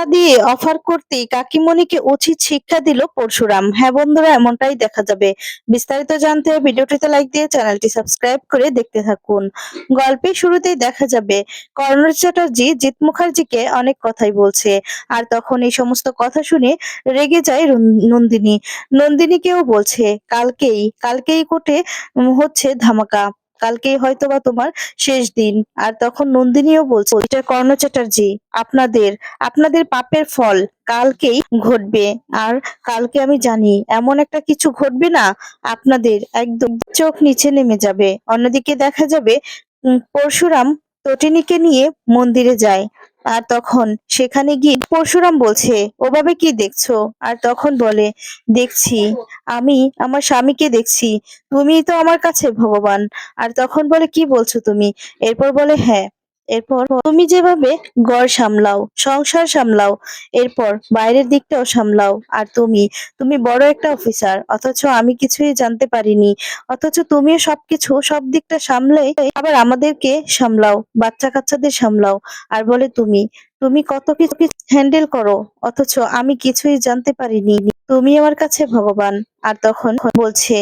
টাকা দিয়ে অফার করতেই কাকিমণিকে উচিত শিক্ষা দিল পরশুরাম। হ্যাঁ বন্ধুরা, এমনটাই দেখা যাবে। বিস্তারিত জানতে ভিডিওটিতে লাইক দিয়ে চ্যানেলটি সাবস্ক্রাইব করে দেখতে থাকুন। গল্পের শুরুতেই দেখা যাবে কর্ণেশ চ্যাটার্জি জিৎ মুখার্জিকে অনেক কথাই বলছে। আর তখন এই সমস্ত কথা শুনে রেগে যায় নন্দিনী। নন্দিনীকেও বলছে কালকেই কালকেই কোর্টে হচ্ছে ধামাকা, কালকেই হয়তোবা তোমার শেষ দিন। আর তখন নন্দিনীও বলছে, এটা কর্ণ চ্যাটার্জি, আপনাদের আপনাদের পাপের ফল কালকেই ঘটবে। আর কালকে আমি জানি এমন একটা কিছু ঘটবে না, আপনাদের একদম চোখ নিচে নেমে যাবে। অন্যদিকে দেখা যাবে পরশুরাম তটিনীকে নিয়ে মন্দিরে যায়। আর তখন সেখানে গিয়ে পরশুরাম বলছে, ওভাবে কি দেখছো? আর তখন বলে, দেখছি, আমি আমার স্বামীকে দেখছি, তুমিই তো আমার কাছে ভগবান। আর তখন বলে, কি বলছো তুমি? এরপর বলে, হ্যাঁ, এরপর তুমি যেভাবে ঘর সামলাও, সংসার সামলাও, এরপর বাইরের দিকটাও সামলাও, আর তুমি তুমি বড় একটা অফিসার, অথচ আমি কিছুই জানতে পারিনি। অথচ তুমিও সবকিছু সব দিকটা সামলে আবার আমাদেরকে সামলাও, বাচ্চা কাচ্চাদের সামলাও। আর বলে, তুমি তুমি কত কিছু হ্যান্ডেল করো, অথচ আমি কিছুই জানতে পারিনি। তুমি আমার কাছে ভগবান। আর তখন বলছে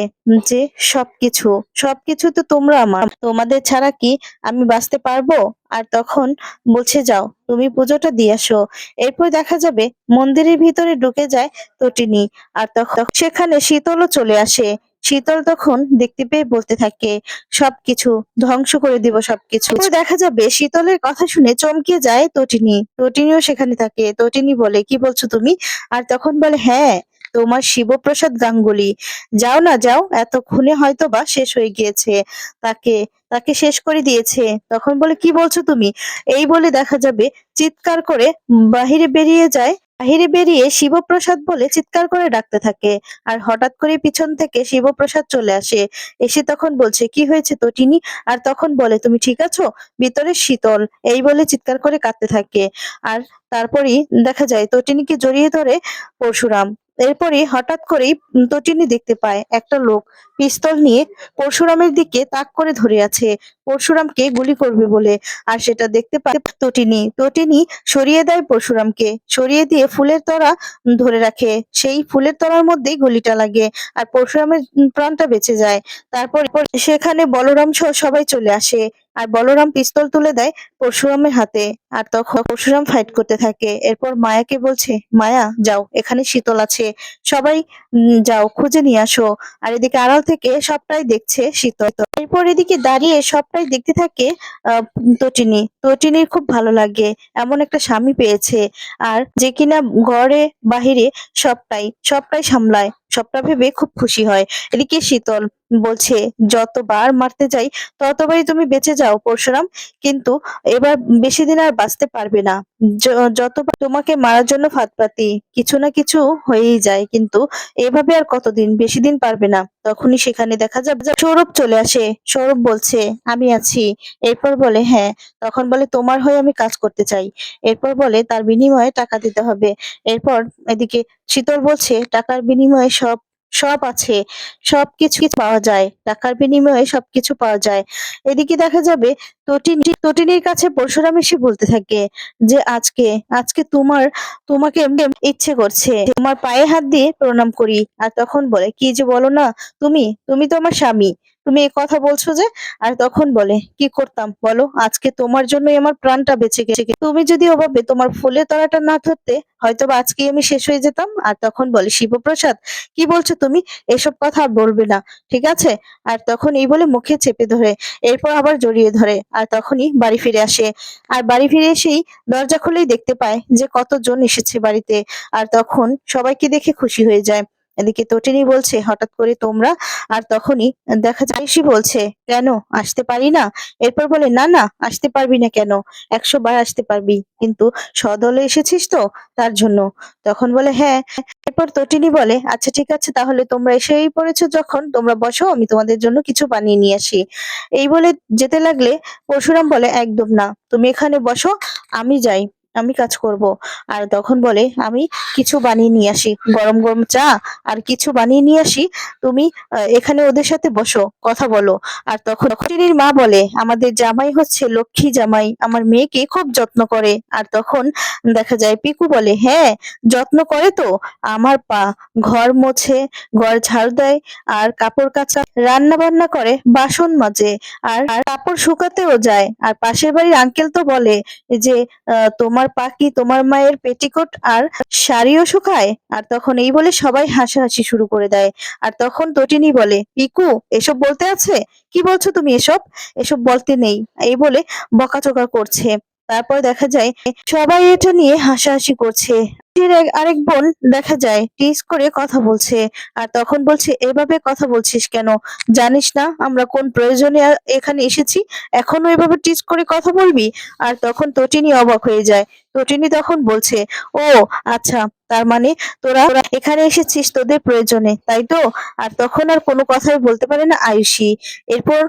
যে সবকিছু সবকিছু তো তোমরা আমার, তোমাদের ছাড়া কি আমি বাঁচতে পারবো? আর তখন বলছে, যাও তুমি পুজোটা দিয়ে আসো। এরপর দেখা যাবে মন্দিরের ভিতরে ঢুকে যায় তটিনী। আর তখন সেখানে শীতলও চলে আসে। শীতল তখন দেখতে পেয়ে বলতে থাকে, সবকিছু ধ্বংস করে দিব সবকিছু। এরপর দেখা যাবে শীতলের কথা শুনে চমকে যায় তটিনী। তটিনীও সেখানে থাকে। তটিনী বলে, কি বলছো তুমি? আর তখন বলে, হ্যাঁ, তোমার শিবপ্রসাদ গাঙ্গুলি, যাও না যাও, এতক্ষণে হয়তো বা শেষ হয়ে গিয়েছে, তাকে তাকে শেষ করে দিয়েছে। তখন বলে, কি বলছো তুমি? এই বলে দেখা যাবে চিৎকার করে বাহিরে বেরিয়ে যায়। বাহিরে বেরিয়ে শিবপ্রসাদ বলে চিৎকার করে ডাকতে থাকে। আর হঠাৎ করে পিছন থেকে শিবপ্রসাদ চলে আসে। এসে তখন বলছে, কি হয়েছে তটিনী? আর তখন বলে, তুমি ঠিক আছো? ভিতরে শীতল, এই বলে চিৎকার করে কাঁদতে থাকে। আর তারপরই দেখা যায় তটিনীকে জড়িয়ে ধরে পরশুরাম। এরপরই হঠাৎ করেই তটিনী দেখতে পায় একটা লোক পিস্তল নিয়ে পরশুরামের দিকে তাক করে ধরে আছে, পরশুরামকে গুলি করবে বলে। আর সেটা দেখতে পায় তটিনী। তটিনী সরিয়ে দেয় পরশুরামকে, সরিয়ে দিয়ে ফুলের তোড়া ধরে রাখে। সেই ফুলের তোড়ার মধ্যেই গুলিটা লাগে। আর পরশুরামের প্রাণটা বেঁচে যায়। তারপর সেখানে বলরাম সহ সবাই চলে আসে। আর বলরাম পিস্তল তুলে দেয় পরশুরামের হাতে। আর তখন পরশুরাম ফাইট করতে থাকে। এরপর মায়াকে বলছে, মায়া যাও, এখানে শীতল আছে, সবাই যাও খুঁজে নিয়ে আসো। আর এদিকে আড়াল থেকে সবটাই দেখছে শীতল। এরপর এদিকে দাঁড়িয়ে সবটাই দেখতে থাকে তটিনী। তটিনীর খুব ভালো লাগে, এমন একটা স্বামী পেয়েছে, আর যে কিনা ঘরে বাহিরে সবটাই সবটাই সামলায়। সবটা ভেবে খুব খুশি হয়। এদিকে শীতল বলছে, যতবার মারতে যাই ততবারই তুমি বেঁচে যাও পরশুরাম, কিন্তু এবার বেশি দিন আর বাঁচতে পারবে না। যতবার তোমাকে মারার জন্য ফাঁদ পাতি, কিছু না কিছু হয়েই যায়, কিন্তু এভাবে আর কতদিন, বেশি দিন পারবে না। তখনই সেখানে দেখা যাবে যে সৌরভ চলে আসে। সৌরভ বলছে, আমি আছি। এরপর বলে, হ্যাঁ। তখন বলে, তোমার হয়ে আমি কাজ করতে চাই। এরপর বলে, তার বিনিময়ে টাকা দিতে হবে। এরপর এদিকে শীতল বলছে, টাকার বিনিময়ে সব সব আছে, সবকিছু পাওয়া যায়, টাকার বিনিময়ে সবকিছু পাওয়া যায়। এদিকে দেখা যাবে তটিনীর কাছে পরশুরাম এসে বলতে থাকে যে, আজকে আজকে তোমাকে ইচ্ছে করছে তোমার পায়ে হাত দিয়ে প্রণাম করি। আর তখন বলে, কি যে বলো না, তুমি তুমি তো আমার স্বামী, তুমি এই কথা বলছো যে? আর তখন বলে, কি করতাম বলো, আজকে তোমার জন্যই আমার প্রাণটা বেঁচে গেছে, তুমি যদি ওভাবে তোমার ফুলের তলাটা না ধরতে হয়তো বা আজকেই আমি শেষ হয়ে যেতাম। আর তখন বলে, শিবপ্রসাদ, কি বলছো তুমি? এসব কথা আর বলবে না, ঠিক আছে? আর তখন এই বলে মুখে চেপে ধরে, এরপর আবার জড়িয়ে ধরে। আর তখনই বাড়ি ফিরে আসে। আর বাড়ি ফিরে এসেই দরজা খুলেই দেখতে পায় যে কতজন এসেছে বাড়িতে। আর তখন সবাইকে দেখে খুশি হয়ে যায়। এদিকে তটিনী বলছে, হঠাৎ করে তোমরা? আর তখনই দেখা যায় আয়ুষী বলছে, কেন আসতে পারি না? এরপর বলে, না না, আসতে পারবি না কেন, 100 বার আসতে পারবি, কিন্তু সদলে এসেছিস তো, তার জন্য। তখন বলে, হ্যাঁ। এরপর তটিনী বলে, আচ্ছা ঠিক আছে, তাহলে তোমরা এসেই পড়েছো যখন, তোমরা বসো, আমি তোমাদের জন্য কিছু বানিয়ে নিয়ে আসি। এই বলে যেতে লাগলে পরশুরাম বলে, একদম না, তুমি এখানে বসো, আমি যাই। আমি কাজ করব। আর তখন বলে, আমি কিছু বানিয়ে নিয়ে আসি, গরম গরম চা আর কিছু বানিয়ে নিয়ে আসি, তুমি এখানে ওদের সাথে বসো, কথা বলো। আর তখন টিনির মা বলে, আমাদের জামাই হচ্ছে লক্ষ্মী জামাই, আমার মেয়েকে খুব যত্ন করে। আর তখন দেখা যায় পিকু বলে, হ্যাঁ যত্ন করে তো, আমার পা ঘর মোছে, ঘর ঝাড়ু দেয়, আর কাপড় কাচা, রান্না বান্না করে, বাসন মাজে, আর কাপড় শুকাতেও যায়। আর পাশের বাড়ির আঙ্কেল তো বলে যে তোমার পা কি তোমার মায়ের পেটিকোট আর শাড়িও শুকায়? আর তখন এই বলে সবাই হাসাহাসি শুরু করে দেয়। আর তখন তটিনী বলে, পিকু এসব বলতে আছে? কি বলছো তুমি এসব? এসব বলতে নেই, এই বলে বকাঝকা করছে। তারপর দেখা যায় সবাই এটা নিয়ে হাসাহাসি করছে। আরেক বোন দেখা যায় টিজ করে কথা বলছে। আর তখন বলছে, এভাবে কথা বলছিস কেন? জানিস না আমরা কোন প্রয়োজনে এখানে এসেছি? এখনো এভাবে টিজ করে কথা বলবি? আর তখন তটিনী অবাক হয়ে যায়। তটিনী তখন বলছে, ও আচ্ছা, তার মানে তোরা এখানে এসেছিস তোদের প্রয়োজনে, তাই তো? আর তখন আর কোনো কথাই বলতে পারে না আয়ুষী। এরপর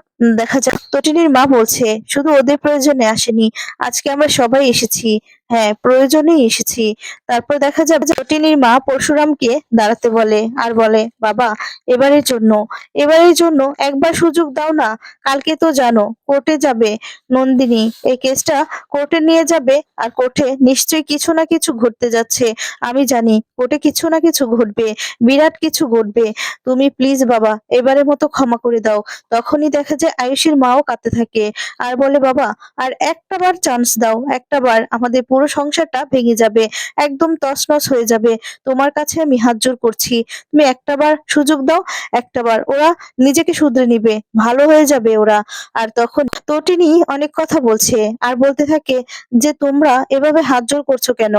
দেখা যায় তটিনীর মা বলছে, শুধু ওদের প্রয়োজনে আসেনি, আজকে আমরা সবাই এসেছি, হ্যাঁ প্রয়োজনেই এসেছি। তারপর দেখা যাবে তটিনীর মা পরশুরামকে দাঁড়াতে বলে, আর বলে, বাবা এবারের জন্য একবার সুযোগ দাও না। কালকে তো জানো কোর্টে যাবে নন্দিনী, এই কেসটা কোর্টে নিয়ে যাবে, আর কোর্টে নিশ্চয়ই কিছু না কিছু ঘটতে যাচ্ছে। আমি জানি কোর্টে কিছু না কিছু ঘটবে, বিরাট কিছু ঘটবে। তুমি প্লিজ বাবা এবারের মতো ক্ষমা করে দাও। তখনই দেখা যায় আয়ুষীর মাও কাঁদতে থাকে, আর বলে, বাবা আর একটা বার চান্স দাও, একটা বার, আমাদের পুরো সংসারটা ভেঙে যাবে, একদম তছনছ হয়ে যাবে। তোমার কাছে আমি হাত জোড় করছি, তুমি একটা বার সুযোগ দাও, একটা বার, ওরা নিজেকে শুধরে নিবে, ভালো হয়ে যাবে ওরা। আর তখন তটিনী অনেক কথা বলছে, আর বলতে থাকে যে তোমরা এভাবে হাত জোড় করছো কেন?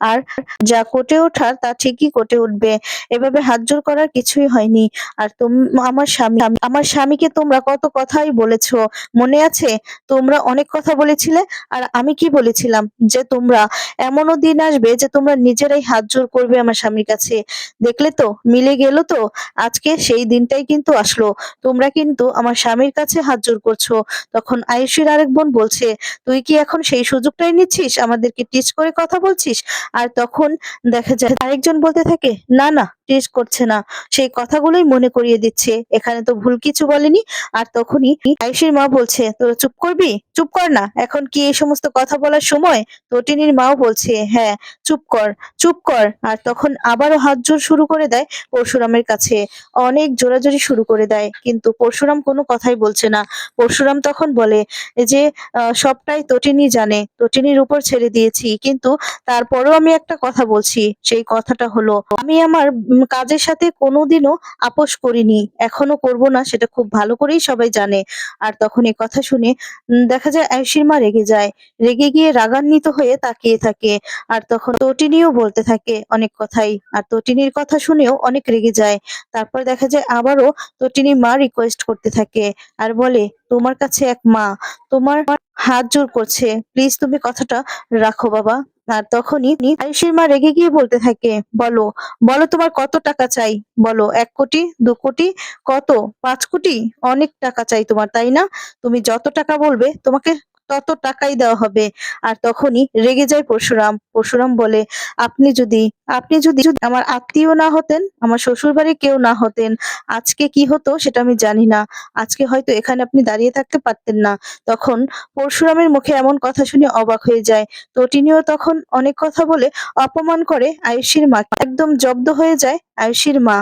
আর যা কোটে ওঠার তা ঠিকই কোটে উঠবে, এভাবে হাত জোড় করার কিছুই হয়নি। আর আমার স্বামীকে তোমরা কত কথাই বলেছো, মনে আছে? তোমরা অনেক কথা বলেছিলে, আর আমি কি বলেছিলাম? যে তোমরা এমনও দিন আসবে যে তোমরা নিজেরাই হাত জোড় করবে আমার স্বামীর কাছে। দেখলে তো, মিলে গেল তো। আজকে সেই দিনটাই কিন্তু আসলো, তোমরা কিন্তু আমার স্বামীর কাছে হাত জোড় করছো। তখন আয়ুষীর আরেক বোন বলছে, তুই কি এখন সেই সুযোগটাই নিচ্ছিস, আমাদেরকে টিচ করে কথা বলছিস? আর তখন দেখা যায় আরেকজন বলতে থাকে, না না টিচ করছে না, সেই কথাগুলোই মনে করিয়ে দিচ্ছে, এখানে তো ভুল কিছু বলেনি। আর তখনই আয়ুষীর মা বলছে, তোরা চুপ করবি? চুপ কর না, এখন কি এই সমস্ত কথা বলার সময়? তটিনীর মাও বলছে, হ্যাঁ চুপ কর, চুপ কর। আর তখন আবারও হাত জোড় শুরু করে দেয় পরশুরামের কাছে, অনেক জোরাজোরি শুরু করে দেয়, কিন্তু পরশুরাম কোনো কথাই বলছে না। পরশুরাম তখন বলে যে সবটাই তটিনী জানে, তটিনীর উপর ছেড়ে দিয়েছি, কিন্তু তারপরেও আমি একটা কথা বলছি, সেই কথাটা হলো, আমি আমার কাজের সাথে কোনোদিনও আপোষ করিনি, এখনো করব না, সেটা খুব ভালো করেই সবাই জানে। আর তখন এই কথা শুনে দেখা যায় আয়ুষীর মা রেগে যায়, রেগে গিয়ে রাগান্বিত হয়ে তাকিয়ে থাকে। আর তখন তটিনীও বলতে থাকে অনেক কথাই, আর তটিনীর কথা শুনেও অনেক রেগে যায়। তারপর দেখা যায় আবারও তটিনীর মা রিকোয়েস্ট করতে থাকে, আর বলে, তোমার কাছে এক মা তোমার হাত জোড় করছে, প্লিজ তুমি কথাটা রাখো বাবা। আর তখনই আয়ুষীর মা রেগে গিয়ে বলতে থাকে, বলো বলো তোমার কত টাকা চাই, বলো 1 কোটি, 2 কোটি, কত, 5 কোটি? অনেক টাকা চাই তোমার, তাই না? তুমি যত টাকা বলবে তোমাকে তত টাকাই দেওয়া হবে। আর তখনই রেগে যায় পরশুরাম। পরশুরাম বলে, আপনি যদি আপনি যদি আমার আত্মীয় না হতেন, আমার শ্বশুর বাড়ির কেউ না হতেন, আজকে কি হতো সেটা আমি জানি না, আজকে হয়তো এখানে আপনি দাঁড়িয়ে থাকতে পারতেন না। তখন পরশুরামের মুখে এমন কথা শুনে অবাক হয়ে যায়। তটিনীও তখন অনেক কথা বলে অপমান করে আয়ুষীর মাকে, একদম জব্দ হয়ে যায় আয়ুষীর মা।